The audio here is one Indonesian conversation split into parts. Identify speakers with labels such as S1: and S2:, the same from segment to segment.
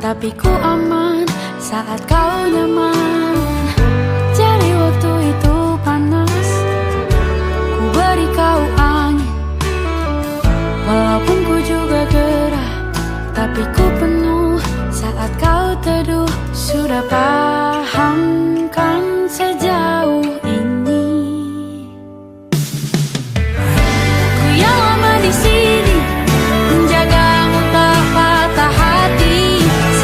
S1: tapi ku aman saat kau nyaman. Jadi waktu itu panas, ku beri kau angin. Walaupun ku juga gerah, tapi ku penuh saat kau teduh. Sudah paham kan sejauh ini? Ku yang lama di sini, menjagamu tak patah hati.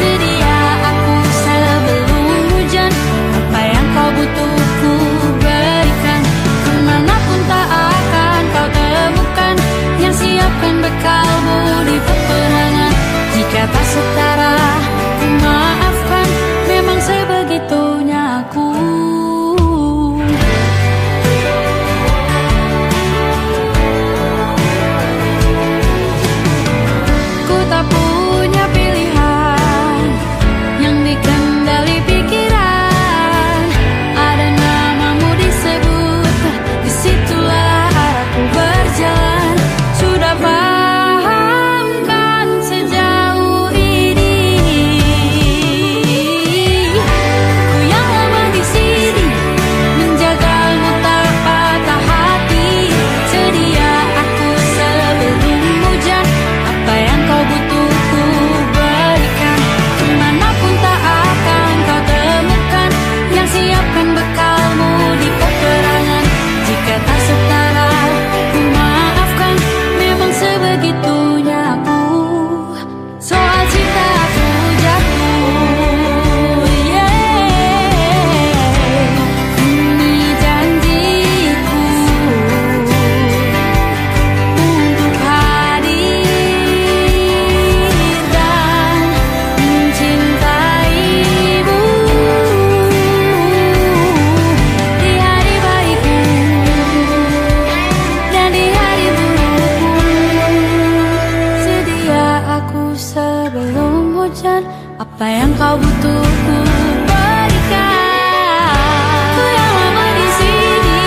S1: Sedia aku sebelum hujan, apa yang kau butuh ku berikan. Kemanapun tak akan kau temukan yang siapkan bekalmu di peperangan. Jika tak setara, ku maafkan, memang sebegitunya aku. Ku tak punya pilihan yang dikendali pikiran. Ada namamu disebut, disitulah aku berjalan. Sudah paham kan sejauh ini? Ku yang lama di sini, menjagamu tak patah hati. Sedia aku sebelum hujan, apa yang kau butuh ku berikan. Kemanapun tak akan kau temukan yang siapkan bekalmu di peperangan. Jika tak setara, ku maafkan, memang sebegitunya aku. Soal cinta aku jatuh, ini janjiku untuk hadir dan mencintaimu di hari baikku dan di hari burukku. Sedia aku sebelum hujan, apa yang kau butuh ku berikan. Ku yang lama di sini,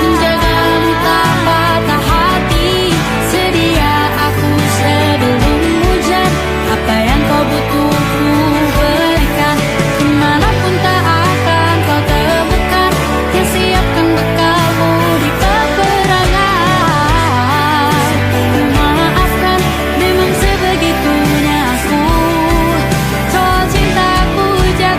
S1: menjagamu tak patah hati. Sedia aku sebelum hujan, apa yang kau butuh ku berikan. Kemanapun tak akan kau temukan yang siapkan bekalmu di peperangan. Ku maafkan, memang sebegitunya aku. Soal cintaku jatuh.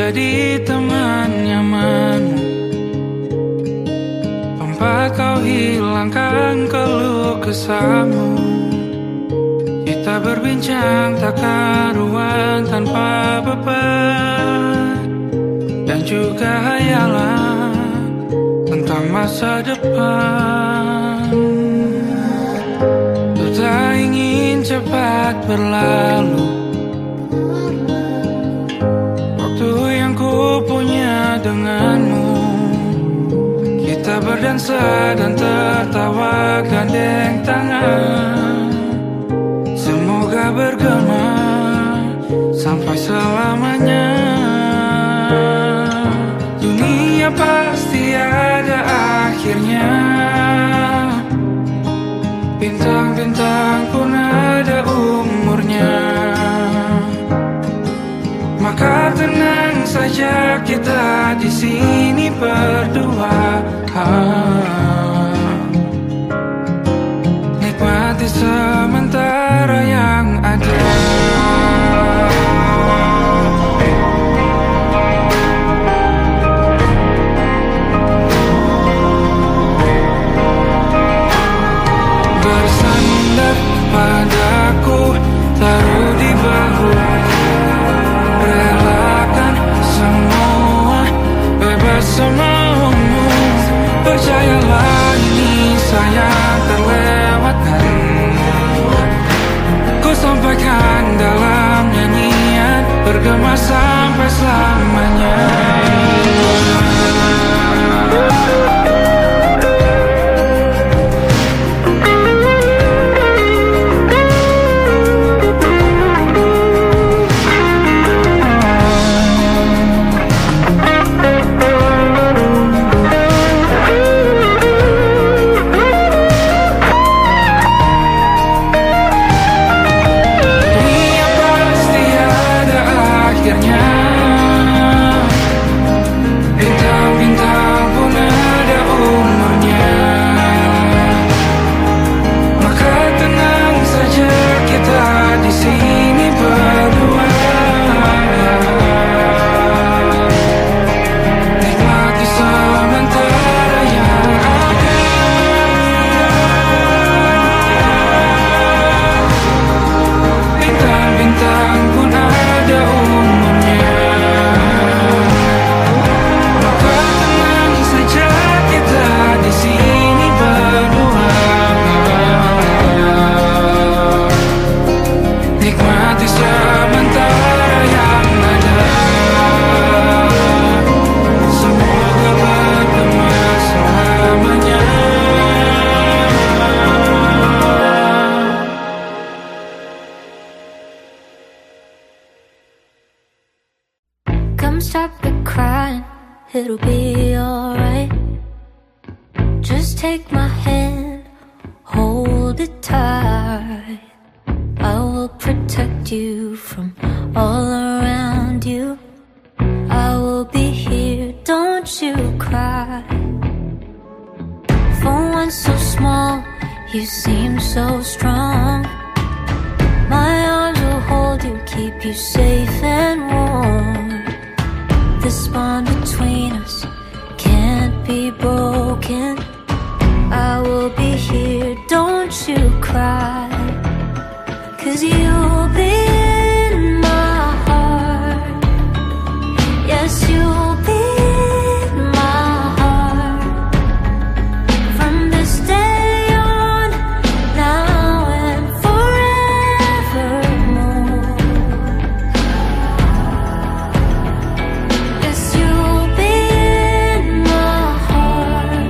S2: jadi teman nyamanmu, tempat kau hilangkan keluh kesahmu. Kita berbincang tak karuan tanpa beban, dan juga hayalan tentang masa depan. Ku tak ingin cepat berlalu waktu yang ku punya denganmu. Kita berdansa dan tertawa gandeng tangan, semoga bergema sampai selamanya. Dunia pasti ada akhirnya, bintang-bintang pun ada umurnya. Maka tenang saja kita di sini berdua, nikmati sementara yang ada. Bersandar padaku, taruh di bahu, relakan semua, bebas semaumu. Percayalah ini sayang terlewatkan, ku sampaikan dalam nyanyian, bergema sampai selamanya.
S1: Come stop the crying, it'll be alright. Just take my hand, hold it tight. I will protect you from all around you. I will be here, don't you cry. For one so small, you seem so strong. My arms will hold you, keep you safe and warm. This bond between us can't be broken. I will be here, don't you cry. 'Cause you'll be in my heart. Yes, you'll be in my heart. From this day on, now and forevermore. Yes, you'll be in my heart.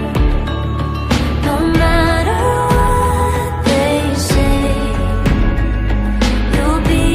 S1: No matter what they say, you'll be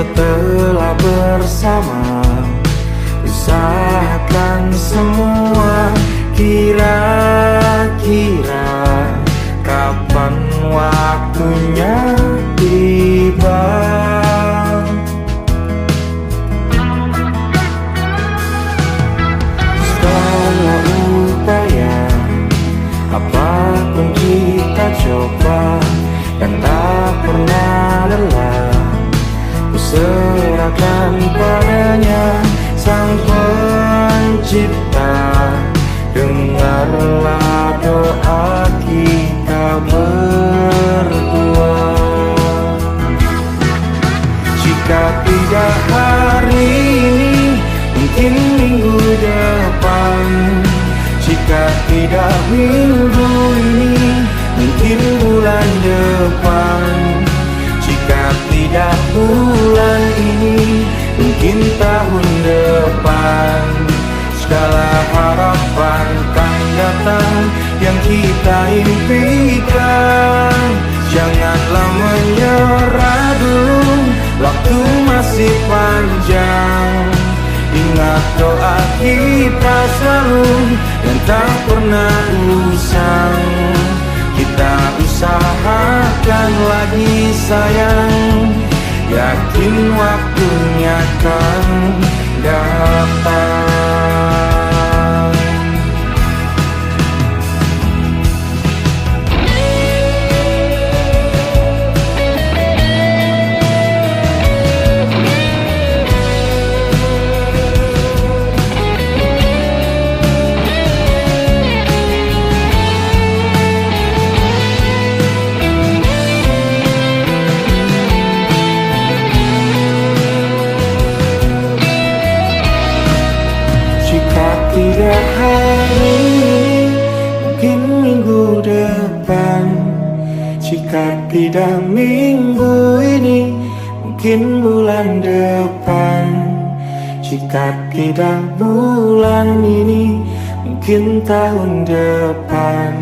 S3: setelah bersama, usahakan semua. Kira-kira kapan waktunya tiba? Segala upaya, apapun kita coba, dan tak pernah lelah, ku serahkan padanya. Sang Pencipta, dengarlah doa kita berdua. Jika tidak hari ini, mungkin minggu depan. Jika tidak minggu ini, mungkin bulan depan. Jika tidak bulan ini, mungkin tahun depan. Segala harapan kan datang yang kita impikan. Janganlah menyerah dulu, waktu masih panjang. Ingat doa kita selalu dan tak pernah usang. Kita usahakan lagi sayang, yakin waktunya kan datang. Tidak hari ini, mungkin minggu depan. Jika tidak minggu ini, mungkin bulan depan. Jika tidak bulan ini, mungkin tahun depan.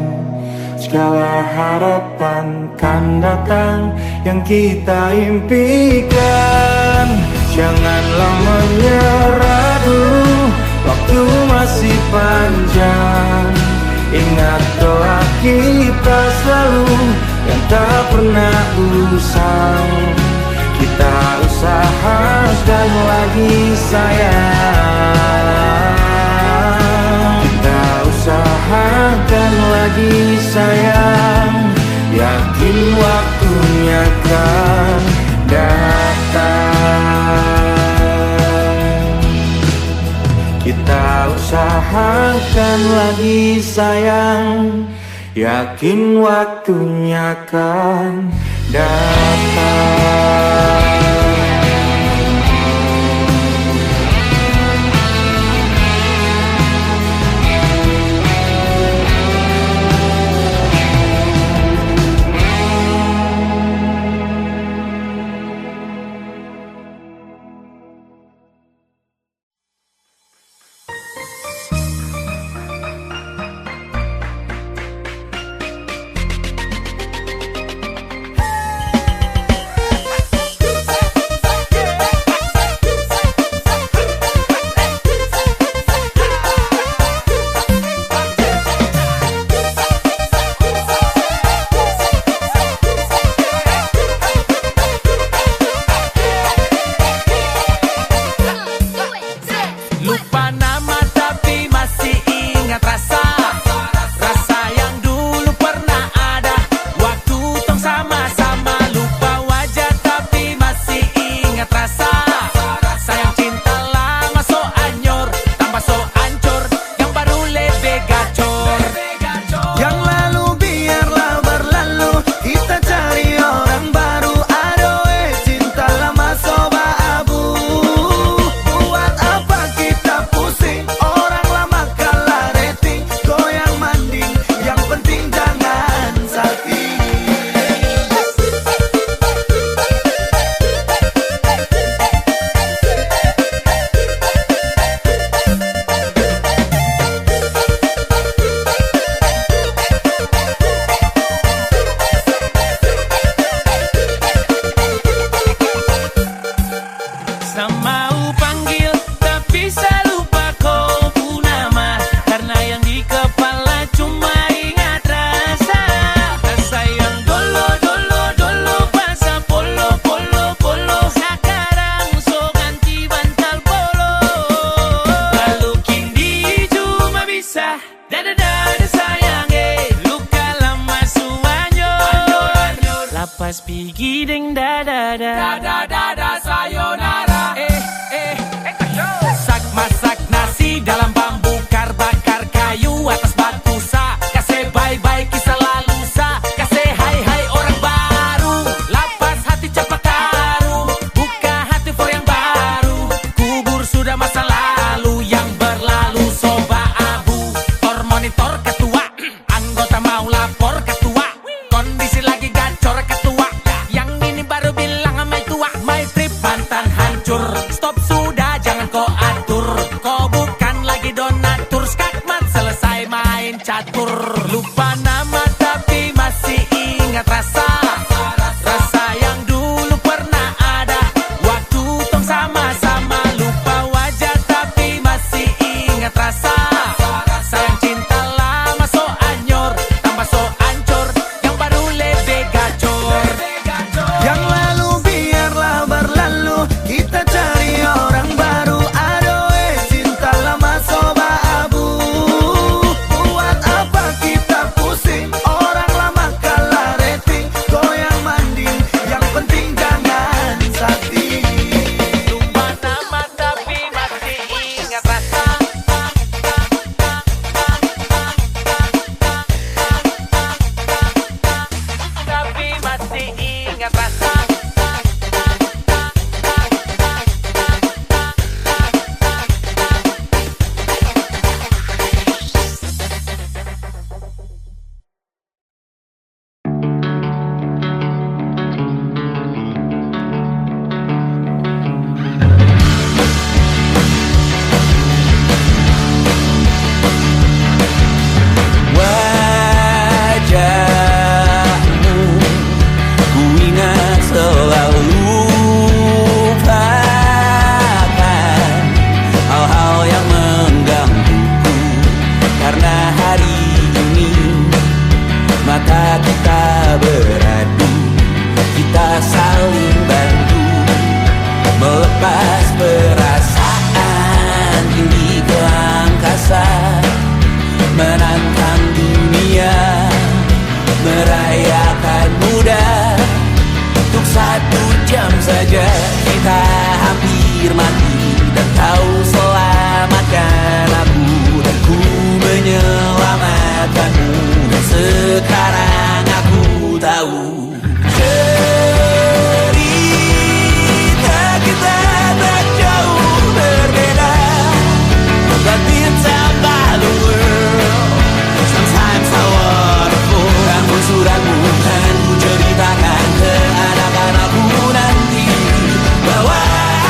S3: Segala harapan kan datang yang kita impikan. Janganlah menyerah dulu, waktu masih panjang. Ingat doa kita selalu yang tak pernah usang. Kita usahakan lagi sayang. Kita usahakan lagi sayang, yakin waktunya kan datang. Kita usahakan lagi sayang, yakin waktunya kan datang.
S2: Biggie ding da da da da da da sayonara. Masak nasi dalam bambu, bakar kayu atas batu sa. Kasih bye-bye kisah lalu sa. Kasih hai-hai orang baru. Lapas hati cepat taruh. Buka hati for yang baru. Kubur sudah masa lalu yang berlalu. Soba abu, tor monitor ketua. Anggota mau lapor ketua. Kondisi lagi gacor ketua. Yang ini baru bilang sama tua. My trip mantan hancur. Stop sudah jangan kau atur. Kau bukan lagi donatur. Skakmat selesai main catur. Lupa nama tapi masih ingat rasa. Rasa yang dulu pernah ada. Waktu tong sama-sama. Lupa wajah tapi masih ingat rasa. Sayang cinta lama so anyor. Tambah so ancur. Yang baru lebih gacor.
S3: Yang lalu biarlah berlalu. Kita cari orang baru. Adoe cinta lama soba abu. Buat apa kita pusing? Orang lama kalah rating. Goyang manding. Yang penting jangan sakit.
S2: Lupa nama tapi masih ingat rasa. Tapi masih ingat rasa.
S3: Wajahmu ku ingat selalu. Lupakan hal-hal yang menggangguku. Karena hari ini mata kita beradu. Kita saling bantu melepas perasaan tinggi ke angkasa. Menantang dunia, merayakan muda. Untuk 1 jam saja kita hampir mati. Dan kau selamatkan aku, dan ku menyelamatkanmu. Dan sekarang aku tahu cerita kita tak jauh berbeda. But it's about the world. Sometimes I wanna fall. Kamu suratmu kan ku ceritakan ke anak-anakku nanti bahwa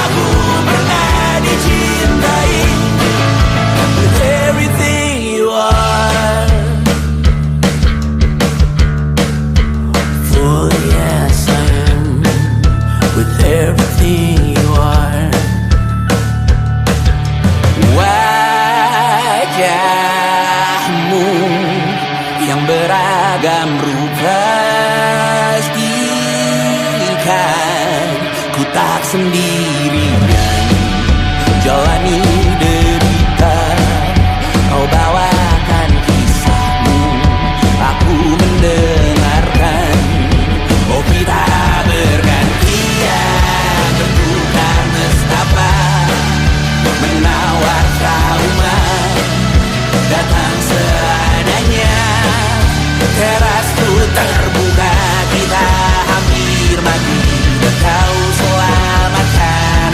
S3: aku pernah dicintai. With everything you are. For yes I am. With everything you are. Wajahmu yang beragam rupa. Pastikan ku tak sendirian jalani derita. Kau bawakan kisahmu, aku mendengarkan. Oh kita bergantian bertukar nestapa. Menawar trauma datang seadanya. Teras ku terbuka, kita hampir mati. Dan kau selamatkan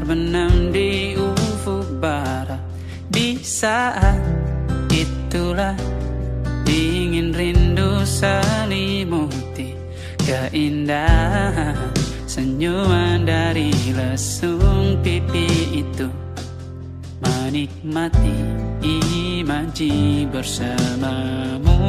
S4: terbenam di ufuk barat. Di saat itulah dingin rindu selimuti keindahan senyuman dari lesung pipi itu. Menikmati imaji bersamamu.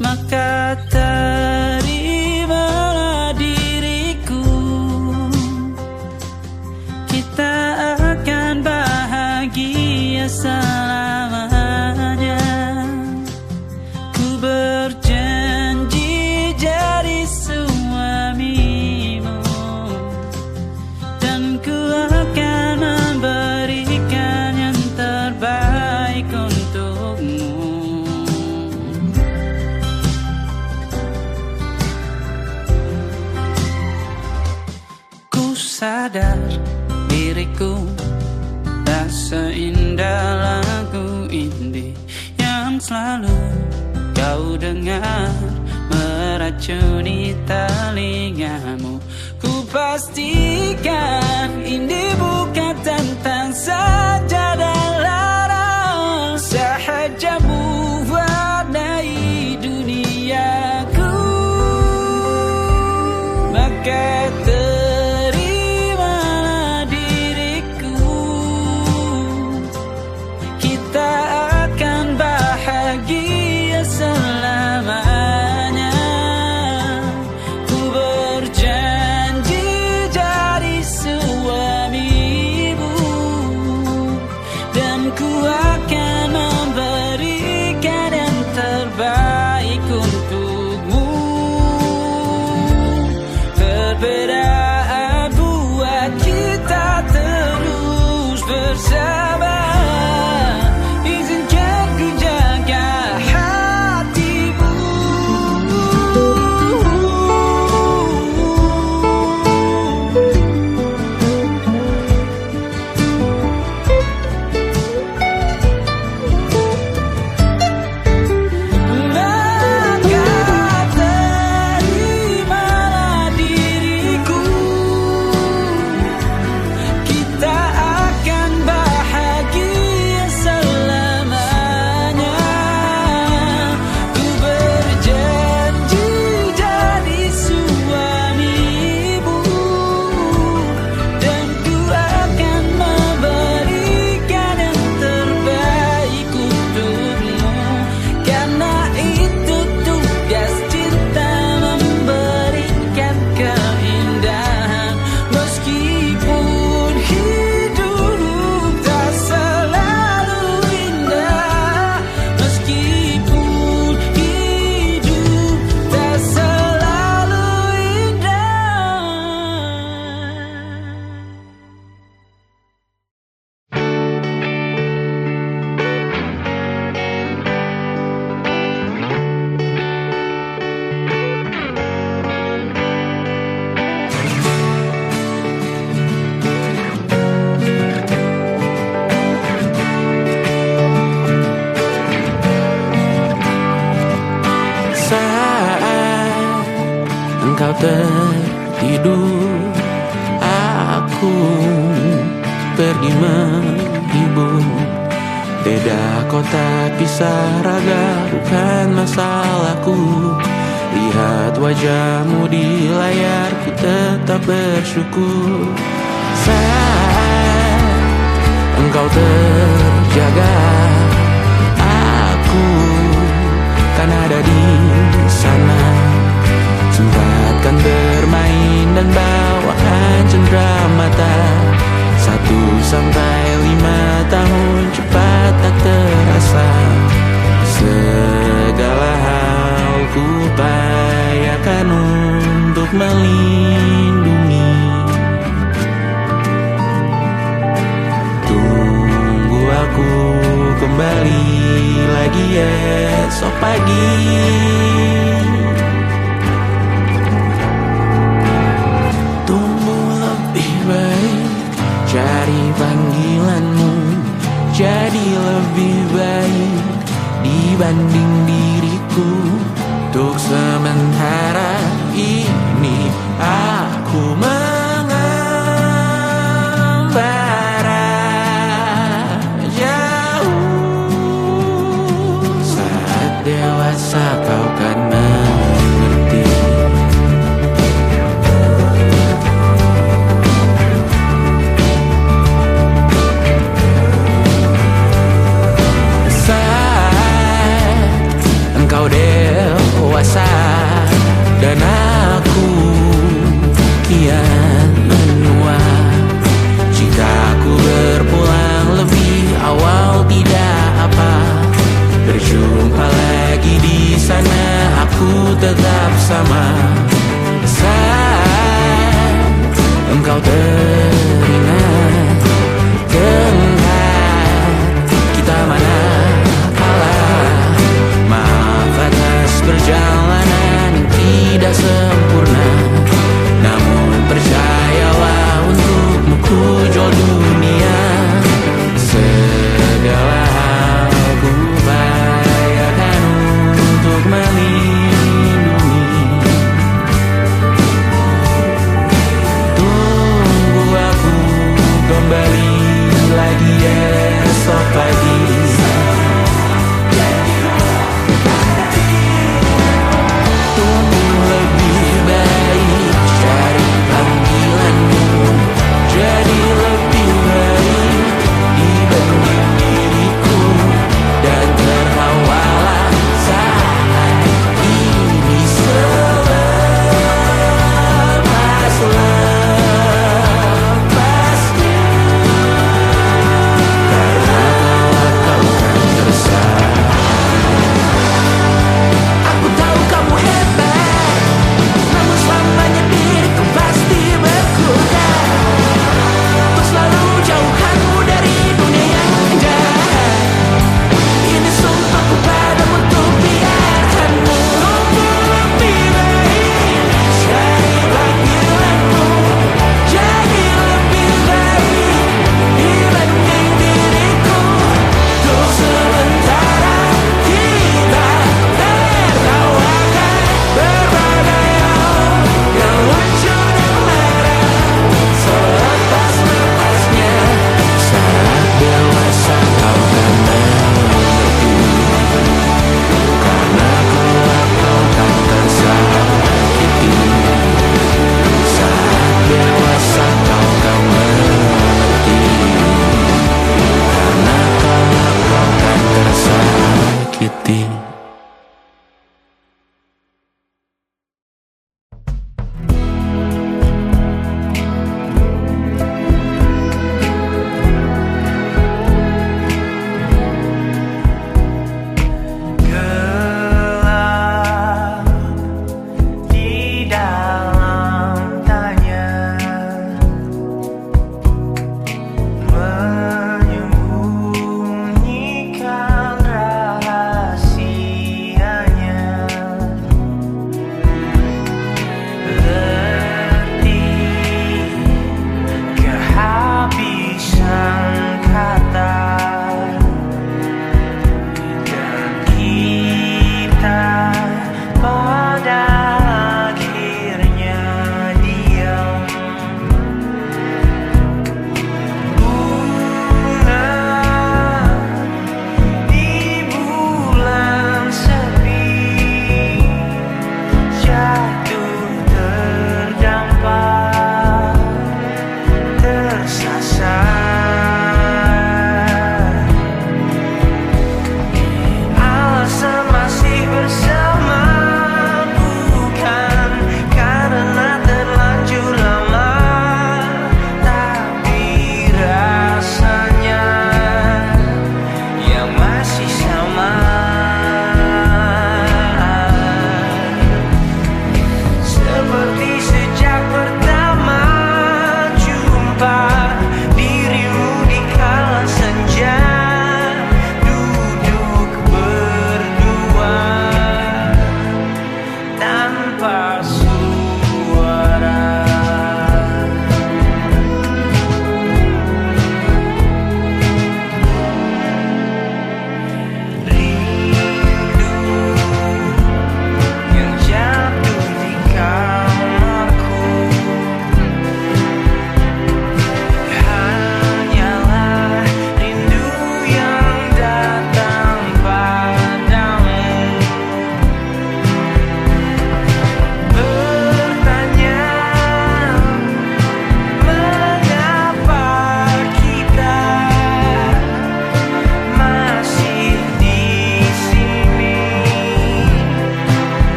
S4: Maka terimalah diriku, kita akan bahagia selamanya. Ku berjanji jadi suamimu, dan ku akan memberikan yang terbaik untukmu. Sadar diriku tak seindah lagu indie yang selalu kau dengar meracuni telingamu. Ku pastikan indie bukan tentang saja dan larang, sahaja mewarnai duniaku. Maka perbedaan buat kita terus bersama. Izinkan ku jaga hatimu.
S3: Engkau tertidur, aku pergi menghibur. Beda kota pisah raga bukan masalahku. Lihat wajahmu di layar, ku tetap bersyukur. Saat engkau terjaga, aku kan ada di sana. Sempatkan bermain dan bawaan cenderamata. 1-5 tahun cepat tak terasa. Segala hal ku upayakan untuk melindungi. Tunggu aku kembali lagi esok pagi. Cari panggilanmu jadi lebih baik dibanding diriku. Untuk sementara ini aku mengembara jauh. Saat dewasa kau kan mengerti. Saat engkau dewasa dan aku kian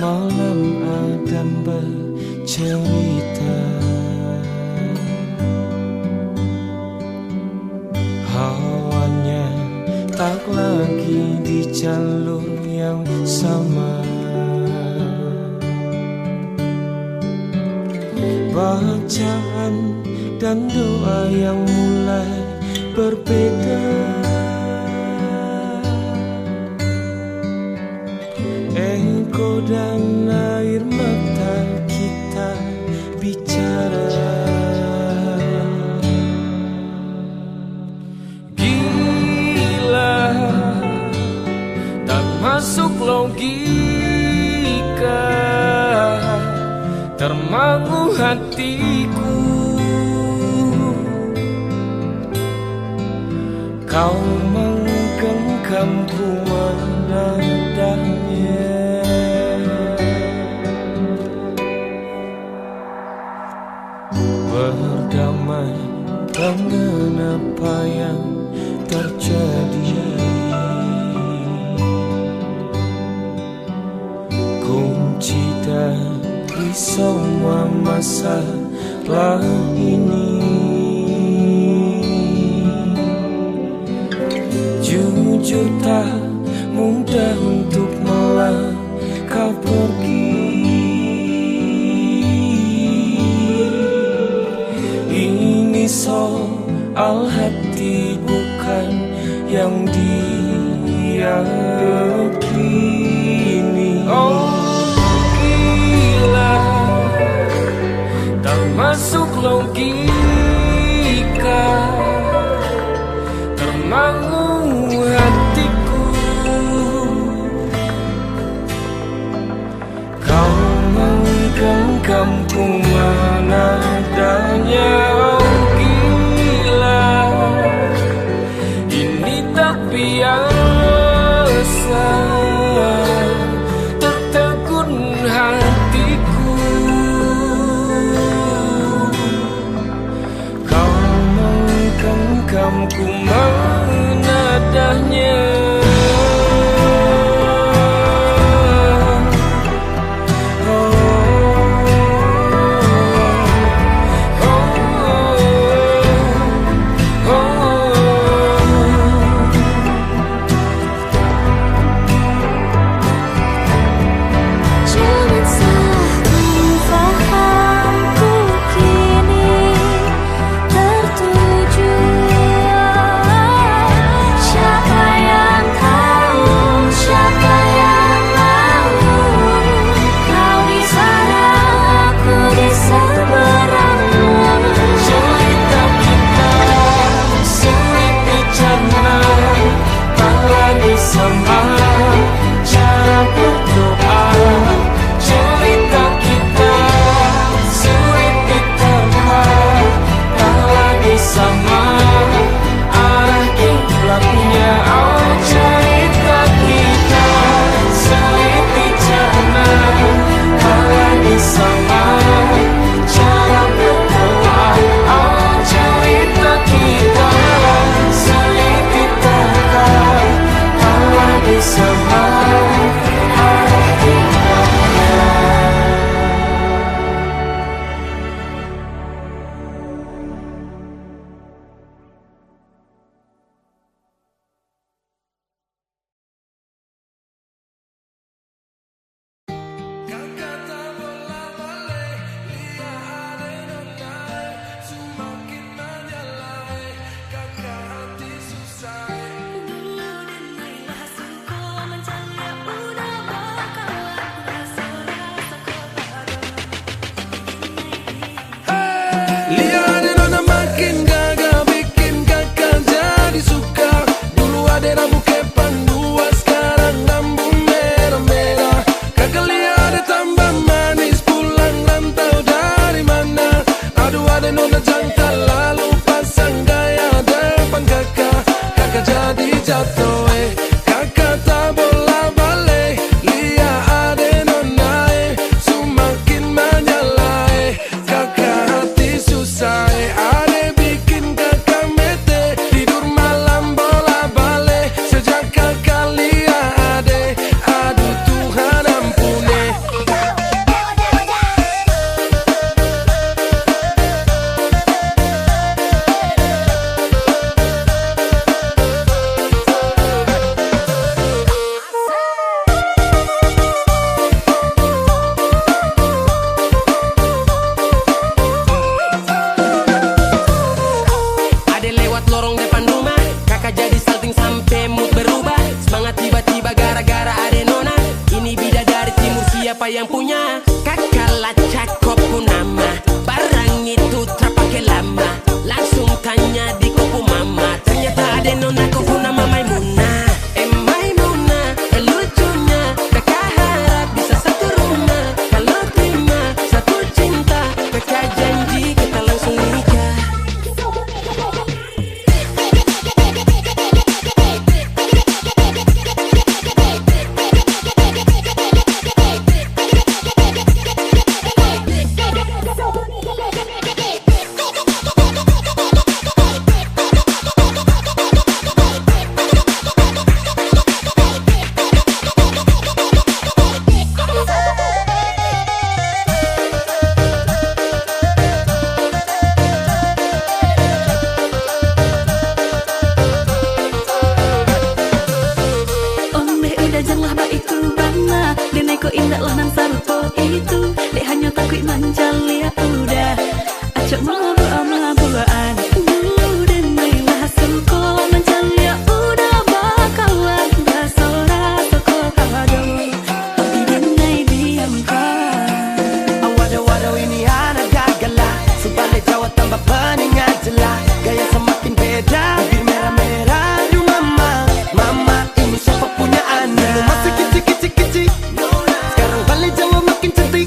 S5: malam adan bercerita. Hawanya tak lagi di jalur yang sama. Bacaan dan doa yang mulai berbeda. Ego dan air mata kita bicara. Gila, tak masuk logika, termangu hatiku. Kau menggenggamku menadahnya. Berdamai dengan apa yang terjadi. Kunci dari semua masalah ini, jujur tak mudah untuk melangkah pergi. Ini soal hati bukan yang diyakini. Oh gila, tak masuk logika, termangu hatiku. Kau menggenggamku menadanya. Oh gila, ini tak biasa, tertegun hatiku. Kau menggenggamku menadahnya. Oh, oh, oh.
S2: siapa yang punya. Kakak lacak kopu nama, barang itu terpakai lama. Langsung tanya di kopu mama, ternyata ada nona kopu nama Maimunah. Maimunah, lucunya kakak harap bisa satu rumah. Kalau terima satu cinta, kakak janji kita langsung nikah.
S1: Janganlah baik tu bana Dene ko indah lah nang sarupo itu Dek hanya takut manjali ya udah Acok mabu-mabuan Dene lah suko manjali ya udah Bakawan basora toko kado Tapi dene diam kau
S3: Waduh ini anak gagala Sebalik Jawa tambah peningan jelas Gaya semakin beda Bibir merah-merah Aduh mama Mama ini siapa punya anak Dulu masih kecil-kecil Sekarang balik Jawa makin cantik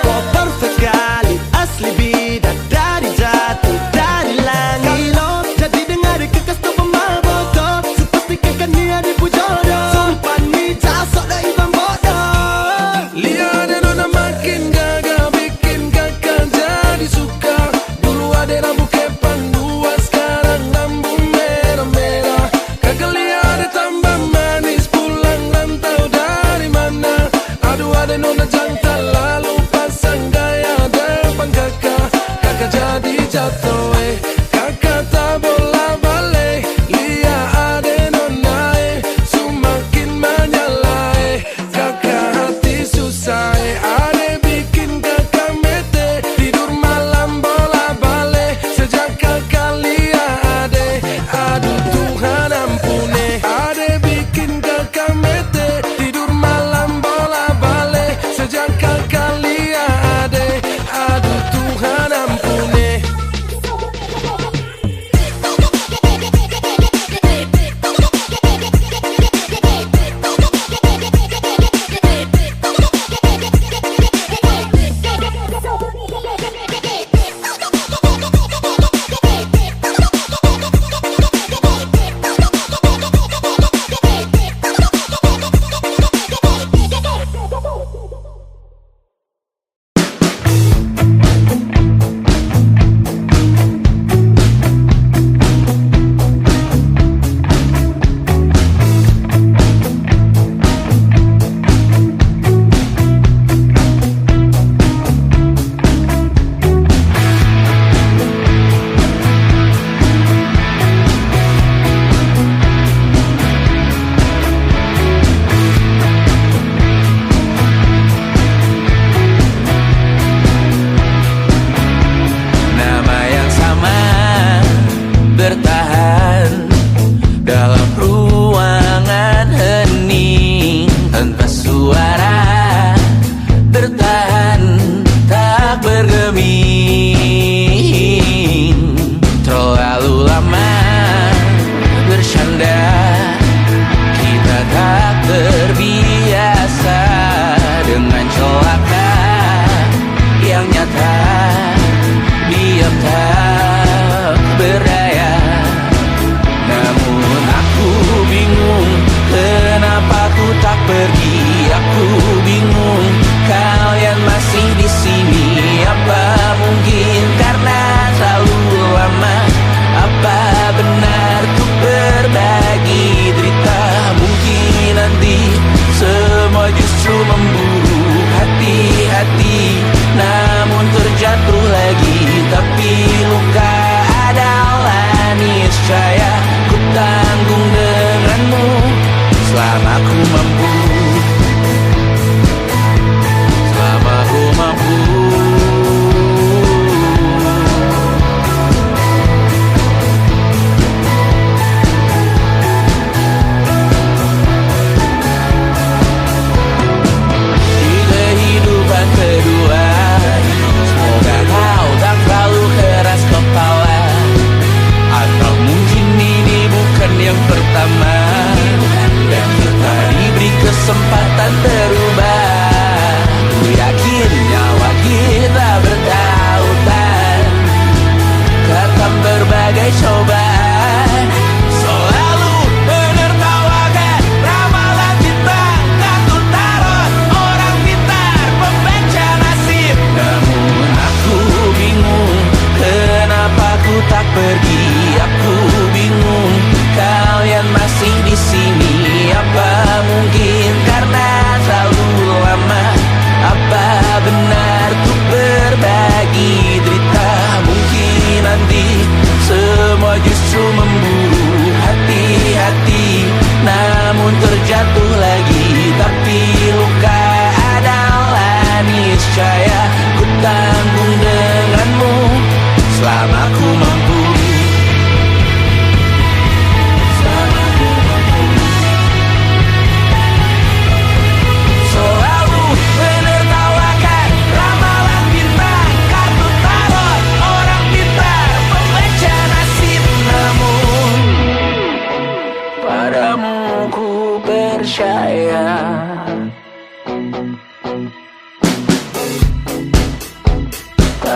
S3: Kau perfect kali Asli bidadari jatuh dari langit Kalau jadi dengar kekas tu pemabotol Sepastikan kan dia dipujodoh Sumpah ni jasok dah ibang bodoh
S5: Lihat ada nona makin gagah, bikin kakak jadi suka. Dulu ada rambut kepang dua, sekarang rambut merah-merah. Kakak lihat ada tambah manis, pulang rantau dari mana. Aduh ada nona jantan, lalu pasang gaya depan kakak. Kakak jadi jatuh, kakak tak bola balik. Lihat ada nona, semakin menyala, kakak hati susah, ada bikin kakak mete. Tidur malam bola balik, sejak kakak lihat ade. Aduh Tuhan ampuni, ada bikin kakak mete. Tidur malam bola balik, sejak kakak lihat ade. Aduh Tuhan ampuni.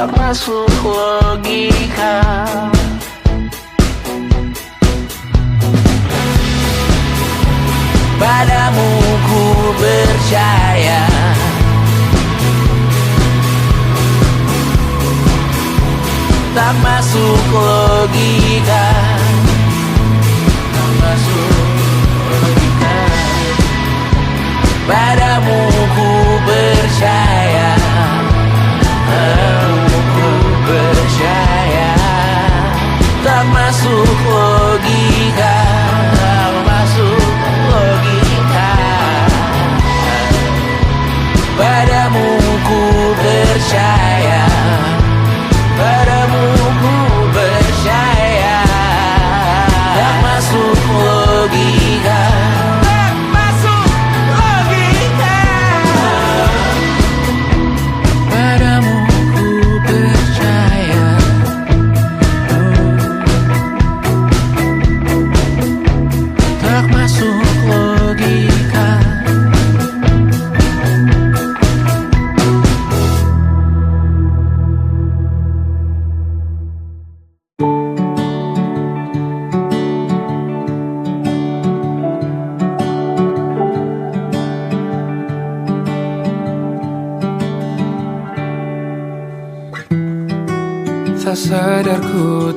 S6: tak masuk logika. Padamu ku percaya, tak masuk logika, tak masuk logika. Padamu ku percaya, padamu ku percaya, tak masuk logika, tak masuk logika. Padamu ku percaya, padamu ku percaya, tak masuk logika, tak masuk logika. Padamu ku percaya, tak masuk logika.
S7: Tak sadar ku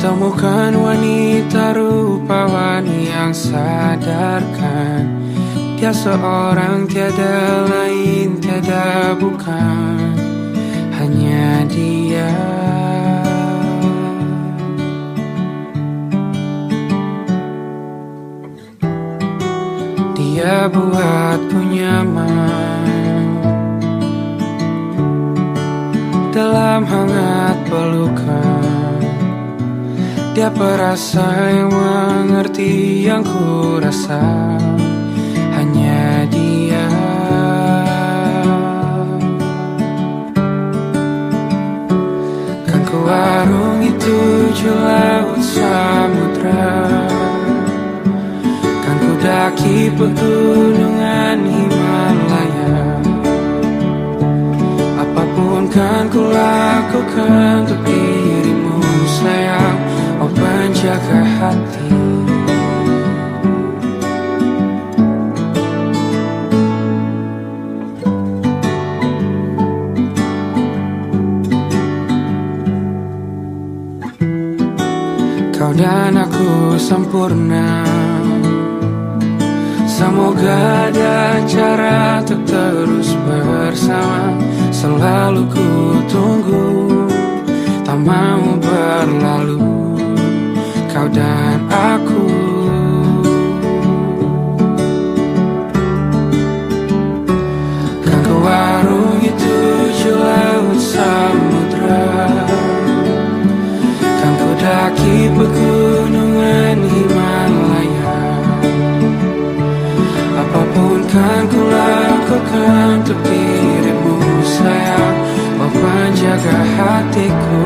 S7: temukan wanita rupawan yang sadarkan dia seorang, tiada lain, tiada bukan, hanya dia. Dia buatku nyaman dalam hangat pelukan. Dia perasa yang mengerti yang ku rasa, hanya dia. Kan ku arungi 7 laut samudra, kan ku daki pegunungan Himalaya. Apapun kan ku lakukan untuk dirimu sayang, oh penjaga hati. Kau dan aku sempurna, semoga ada cara untuk terus bersama. Selalu ku tunggu, tak mau berlalu, kau dan aku. Kan ku arungi 7 laut samudra, kan ku daki pegunungan Himalaya. Apapun kan ku lakukan untuk dirimu sayang, oh penjaga hatiku.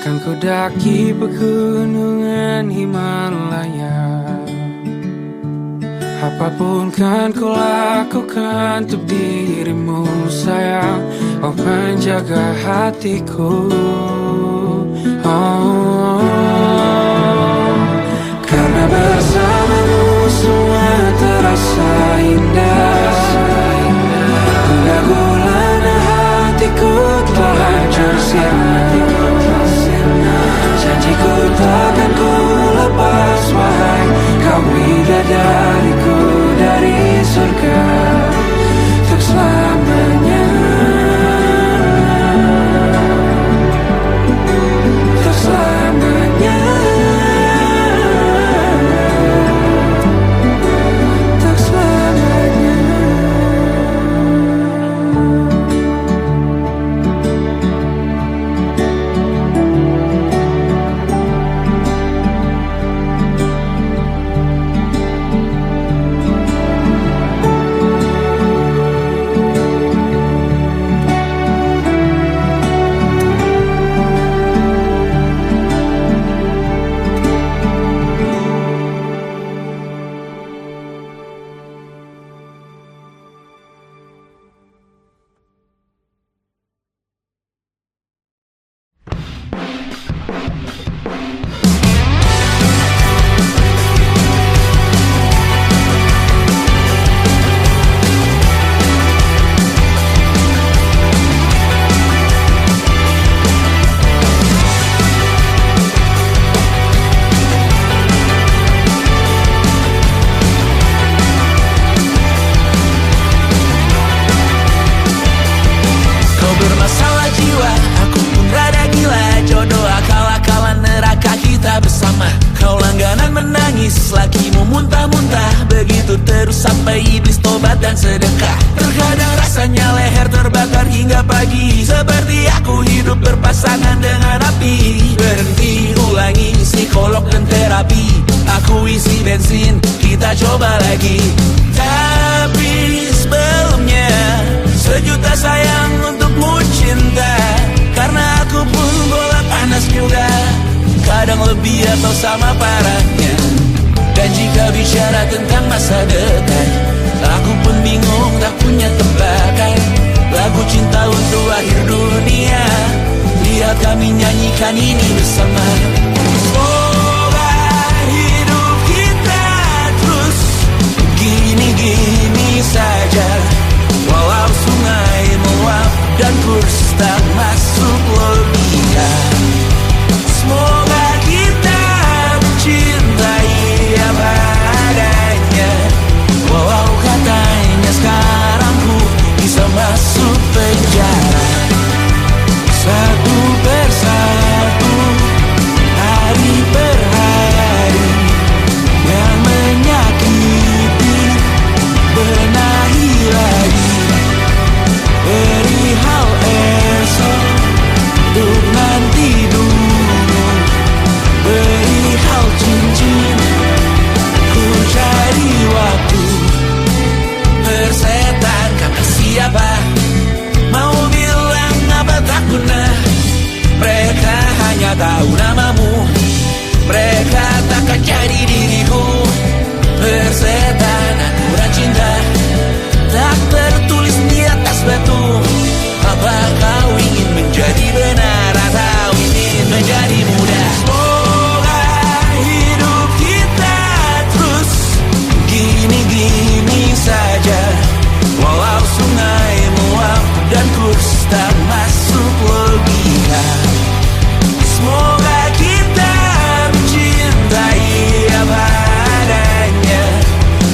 S7: Kan ku daki pegunungan Himalaya. Apapun kan ku lakukan untuk dirimu sayang, oh penjaga hatiku. Karena bersamamu semua terasa indah. Gundah gulana hatiku telah hancur sirna. Janjiku takkan ku lepas, wahai kau bidadariku dari surga untuk selamanya, untuk selamanya.
S2: bersama. Kau langganan menangis, lakimu muntah-muntah. Begitu terus sampai iblis tobat dan sedekah. Terkadang rasanya leher terbakar hingga pagi, seperti aku hidup berpasangan dengan api. Berhenti, ulangi psikolog dan terapi. Aku isi bensin, kita coba lagi. Tapi sebelumnya, sejuta sayang untukmu cinta. Karena aku pun bola panas juga, kadang lebih atau sama parahnya. Dan jika bicara tentang masa depan, aku pun bingung tak punya tebakan. Lagu cinta untuk akhir dunia, lihat kami nyanyikan ini bersama. Semoga hidup kita terus gini-gini saja. Walau sungai meluap dan kurs tak masuk logika. Semoga kita mencintai apa adanya. Walau katanya sekarang ku bisa masuk penjara. Satu persatu, hari per hari, yang menyakiti benahi lagi. Perihal esok, untuk nanti dulu. Perihal cincin, ku cari waktu. Persetan kata siapa, mau bilang apa tak guna. Mereka hanya tahu namamu, mereka takkan jadi diriku. Persetan aturan cinta, tak tertulis di atas batu. Apa kau ingin menjadi benar atau ingin menjadi muda? Semoga hidup kita terus gini-gini saja. Walau sungai meluap dan kurs tak masuk logika. Semoga kita mencintai apa adanya.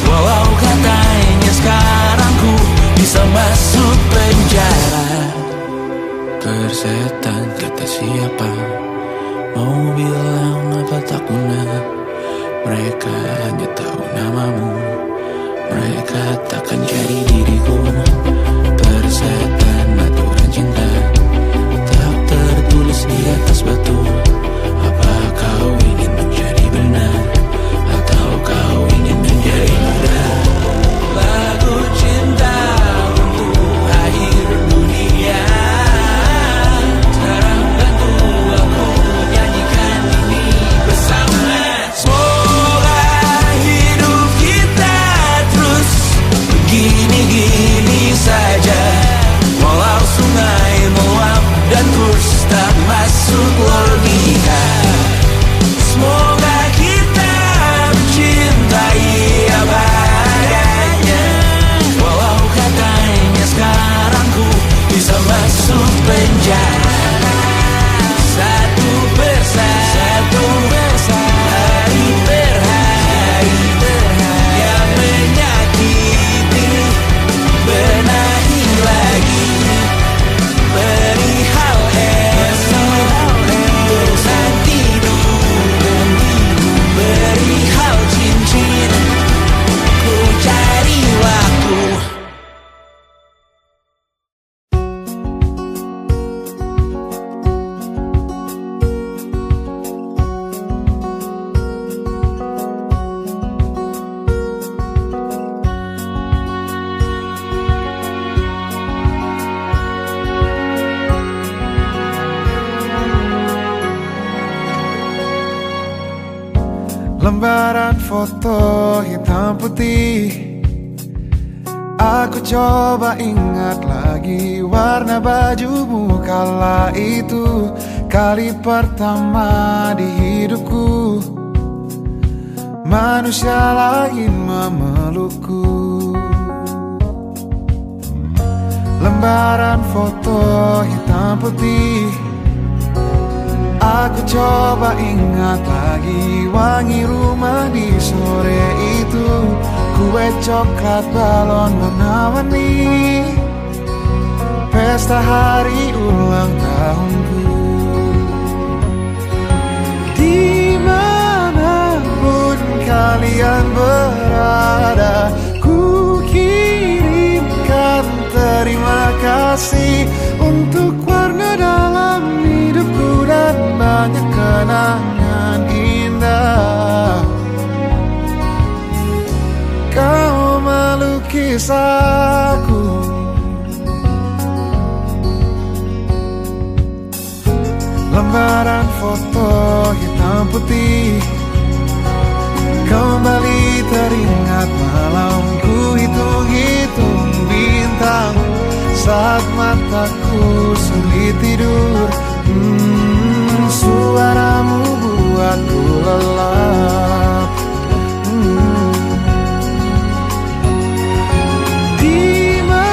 S2: Walau katanya sekarang ku bisa masuk penjara. Persetan kata siapa, mau bilang apa tak guna. Mereka hanya tahu namamu, mereka takkan jadi diriku. Persetan aturan cinta, tak tertulis di atas batu. Apa kau ingin menjadi benar atau kau ingin menjadi muda? Lagu cinta untuk akhir dunia, sekarang bantu aku nyanyikan ini bersama. Semoga hidup kita terus gini-gini saja. Walau sungai meluap dan kurs tak masuk logika. Semoga kita mencintai apa adanya. Walau katanya sekarang ku bisa masuk penjara. Satu persatu, hari per hari, yang menyakiti benahi lagi. Perihal esok, untuk nanti dulu. Perihal cincin, ku cari waktu.
S8: Lembaran foto hitam putih, aku coba ingat lagi warna bajumu kala itu. Kali pertama di hidupku, manusia lain memelukku. Lembaran foto hitam putih, aku coba ingat lagi wangi rumah di sore itu. Kue coklat, balon warna-warni, pesta hari ulang tahunku. Di mana aku. Lembaran foto hitam putih kembali teringat malam ku hitung-hitung bintang saat mataku sulit tidur. Suaramu buatku lelap. Dimanapun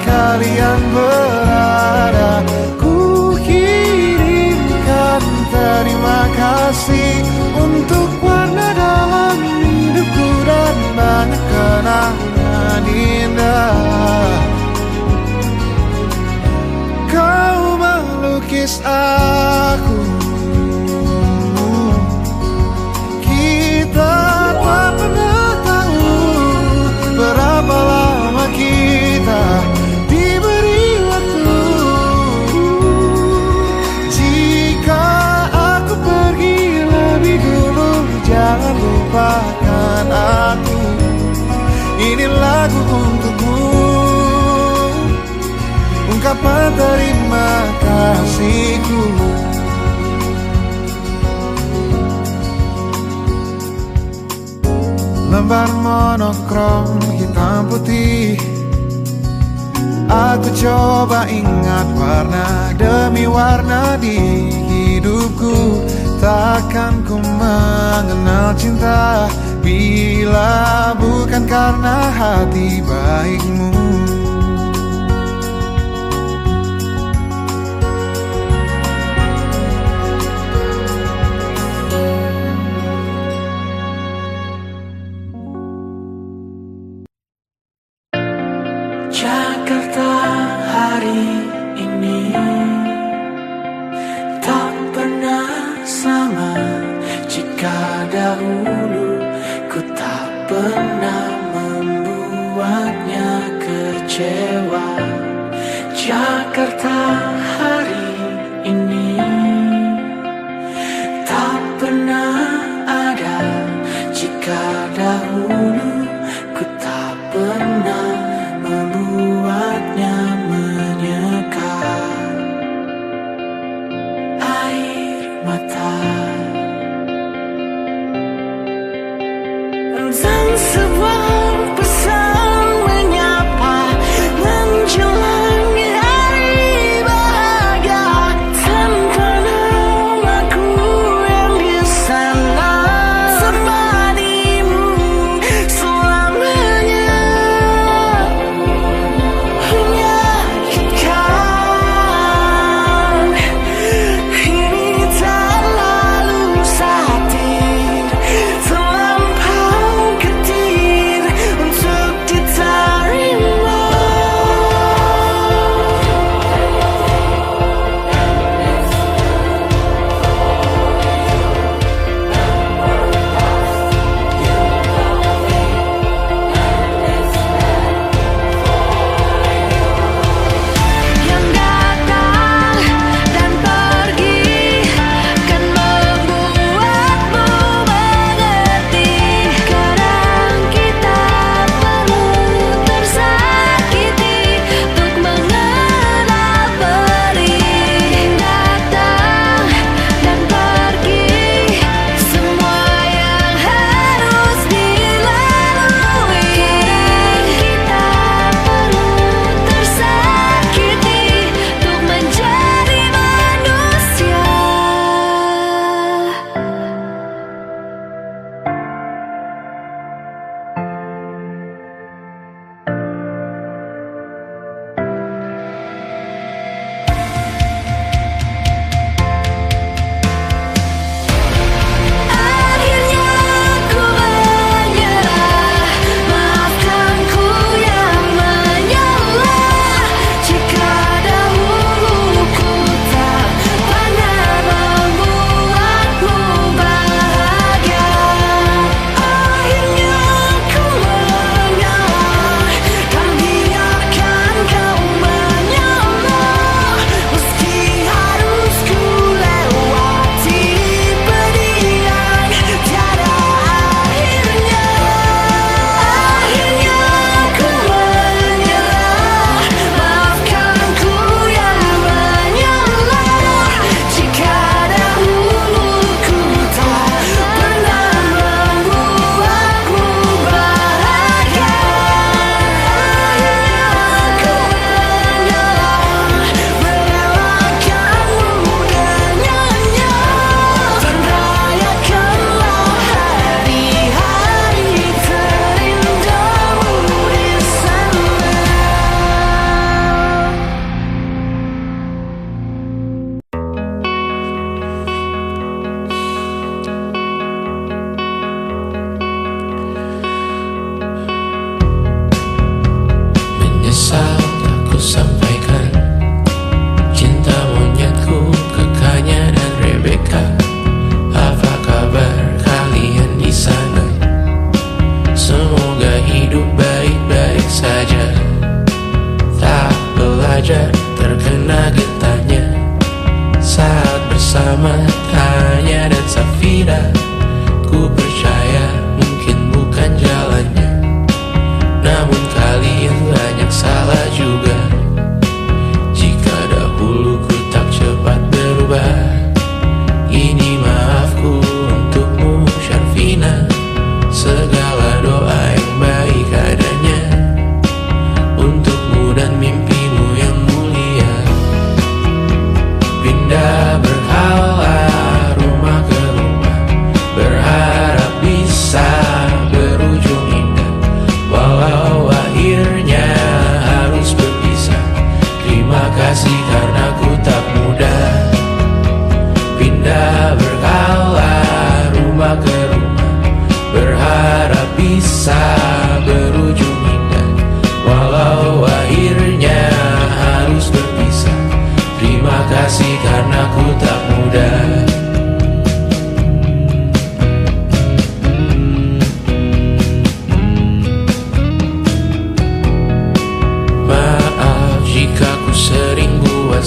S8: kalian berada, ku kirimkan terima kasih untuk warna dalam hidupku dan banyak kenangan indah. Kau melukis aku, kita tak pernah tahu berapa lama kita diberi waktu. Jika aku pergi lebih dulu, jangan lupakan aku. Ini lagu untukmu, ungkapan terima kasihku. Lembar monokrom hitam putih, aku coba ingat warna demi warna di hidupku. Takkan ku mengenal cinta bila bukan karena hati baikmu.
S6: Jakarta hari ini tak pernah sama. Jika dahulu ku tak pernah membuatnya kecewa. Jakarta hari ini tak pernah ada. Jika dahulu ku tak pernah membuatnya menyekat air mata. Dan sebuah pesan menyapa menjelang hari bahagia tanpa namaku yang di sana. Serba dimulai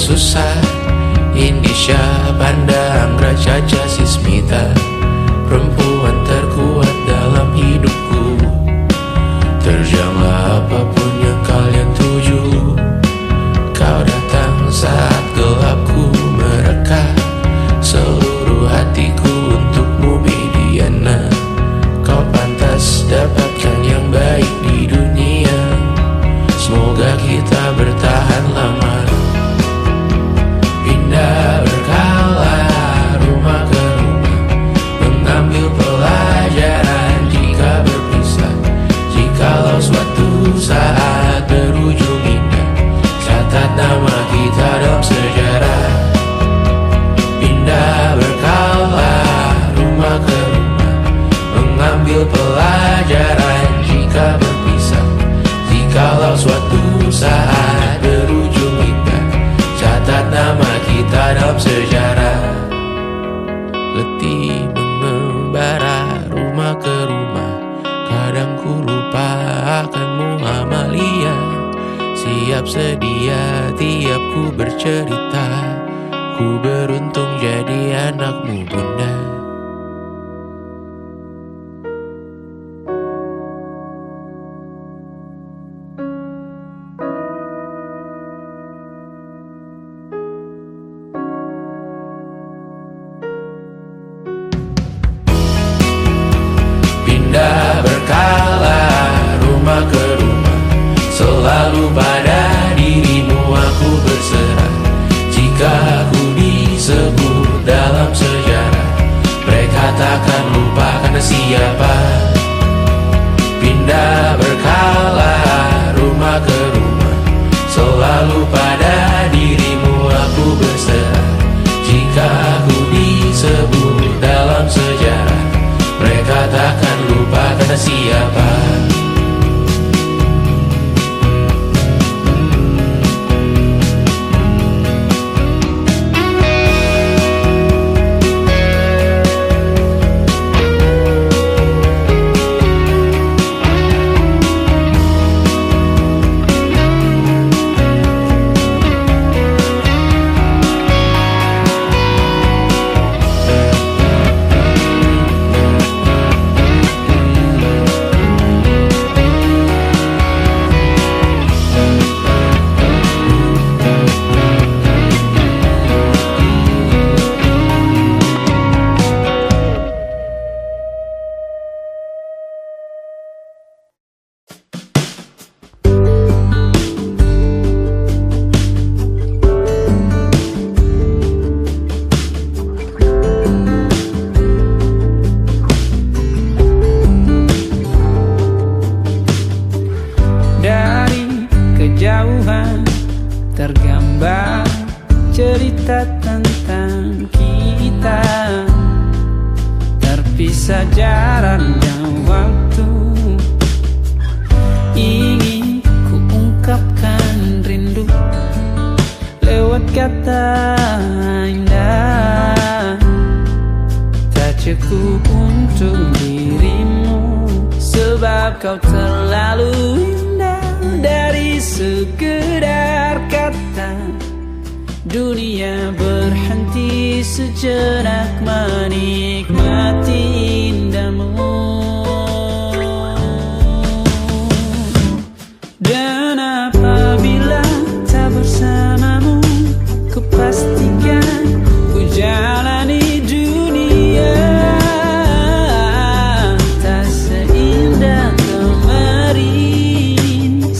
S7: susah. Indonesia pandang Raja Sismita, perempuan terkuat dalam hidupku. Terjanglah apapun yang kalian tuju. Kau datang saat gelapku mereka, seluruh hatiku untukmu Mediana. Kau pantas dapatkan yang baik di dunia. Semoga kita bertahan lama. Pindah berkala rumah ke rumah, mengambil pelajaran jika berpisah. Jikalau suatu saat berujung indah, catat nama kita dalam sejarah. Pindah berkala rumah ke rumah, mengambil pelajaran jika berpisah. Jikalau suatu saat berujung indah, catat nama kita dalam sejarah. Letih mengembara rumah ke rumah, kadang ku lupa akanmu Amalia. Siap sedia tiap ku bercerita, ku beruntung jadi anakmu bunda. Pindah berkala rumah ke rumah, selalu pada dirimu aku berserah. Jika aku disebut dalam sejarah, mereka takkan lupa karena siapa. Pindah berkala rumah ke rumah, selalu pada dirimu aku berserah. Jika aku disebut dalam sejarah, mereka takkan lupa karena siapa.
S4: Tergambar cerita tentang kita, terpisah jarak dan waktu. Ingin ku ungkapkan rindu lewat kata indah. Tak cukup untuk dirimu, sebab kau terlalu indah. Dari sekedar kata, dunia berhenti sejenak menikmati indahmu. Dan apabila tak bersamamu, kupastikan ku jalani dunia tak seindah kemarin.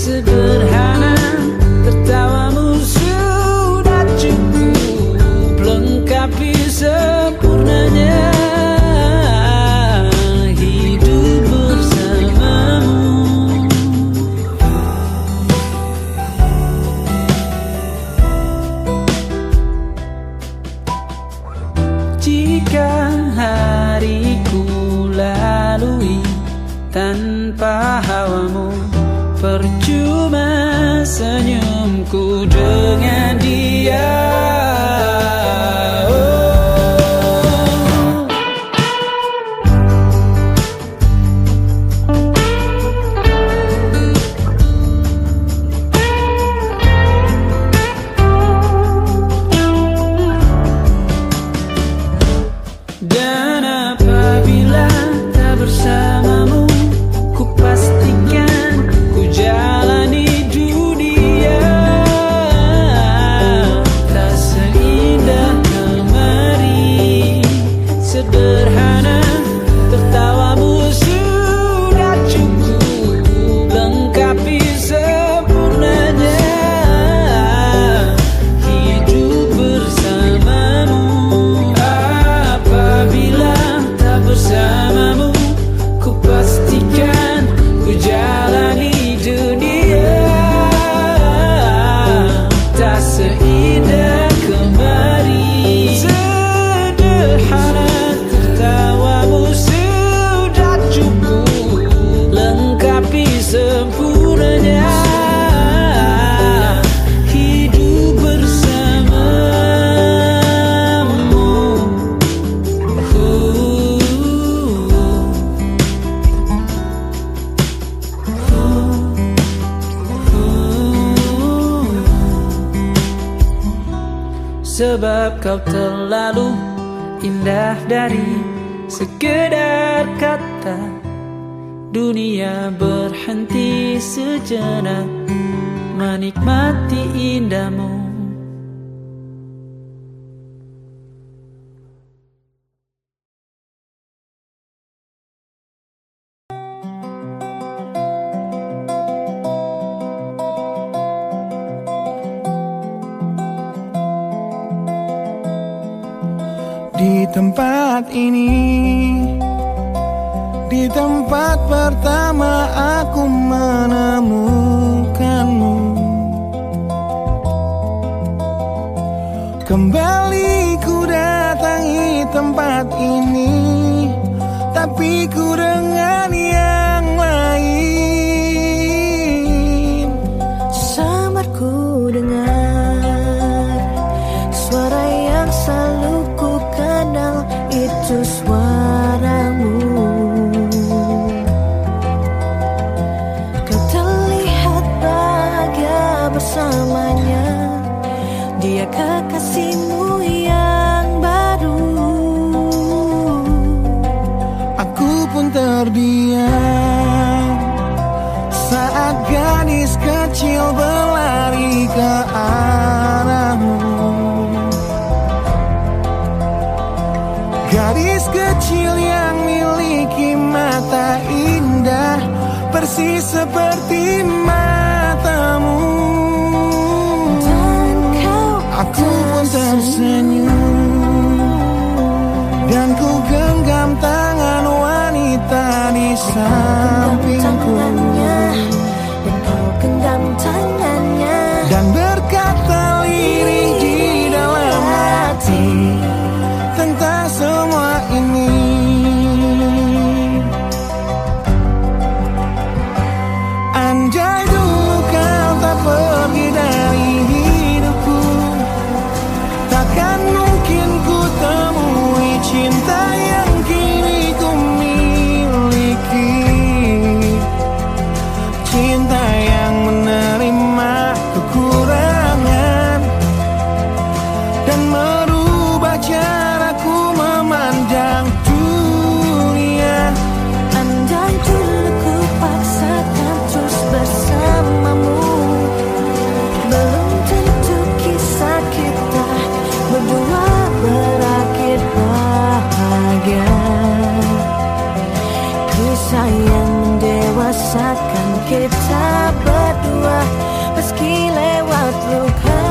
S4: Sederhana tertawamu sudah cukup lengkapi sempurnanya hidup bersamamu. Jika hariku lalui tanpa hawamu, percuma senyumku dengan dia. sebab kau terlalu indah dari sekedar kata. Dunia berhenti sejenak menikmati indahmu.
S8: Di tempat ini, di tempat pertama aku menemukanmu. Kembali ku datangi tempat ini, tapi ku dengan yang lain.
S6: Samar ku dengar suara yang selalu ku kenal, itu suaramu. Kau terlihat bahagia bersamanya, dia kekasihmu yang baru.
S8: Aku pun terdiam saat gadis kecil berlari ke arahmu. Gadis kecil yang miliki mata indah, persis seperti matamu.
S6: Dan kau
S8: Aku pun tersenyum, dan ku genggam tangan wanita di sampingku.
S6: dan kau genggam tangannya,
S8: Dan berkata lirih di dalam hati tentang semua ini. Andai dulu kau tak pergi dari hidupku, takkan mungkin ku temui cinta yang kini ku miliki. Cinta yang menerima kekurangan dan merubah caraku memandang dunia.
S6: andai dulu ku paksakan terus bersamamu, belum tentu kisah kita berdua berakhir bahagia. Kisah yang mendewasakan kita berdua, meski lewat luka.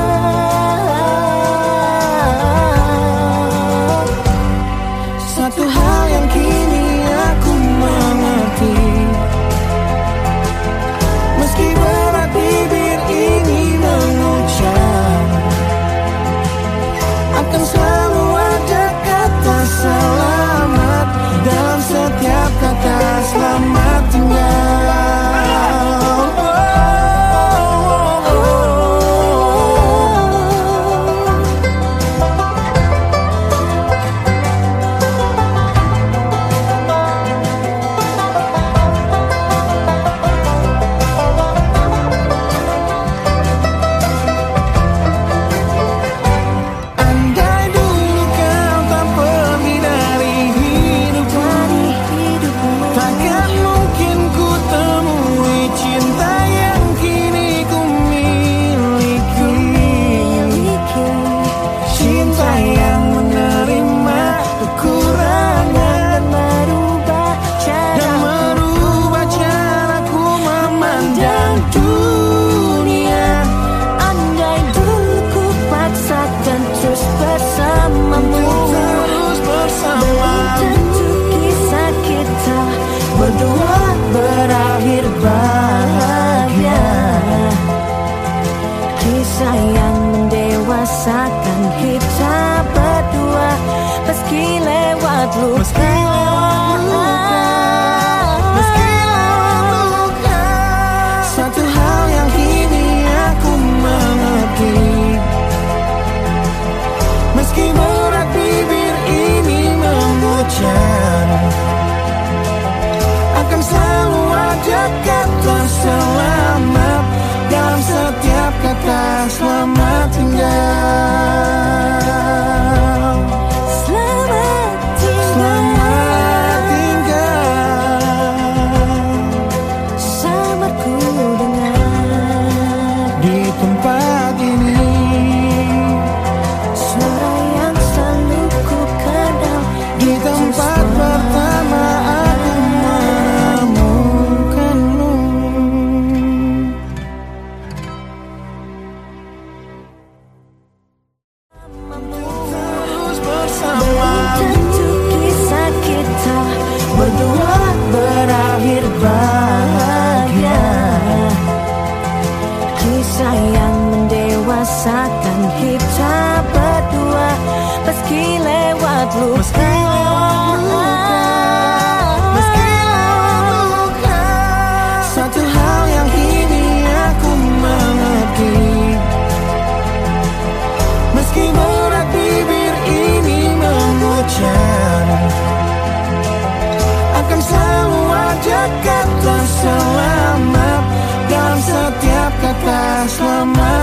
S8: Satu hal yang kini aku mengerti, meski berat bibir ini mengucap, akan selalu ada kata selamat dalam setiap kata selamat tinggal. Oh, oh, oh, oh.
S6: dewasakan kita berdua. Meski lewat luka,
S8: meski luka, satu hal yang kini aku mengerti. Meski berat bibir ini mengucap, akan selalu ada kata selamat dalam setiap kata selamat.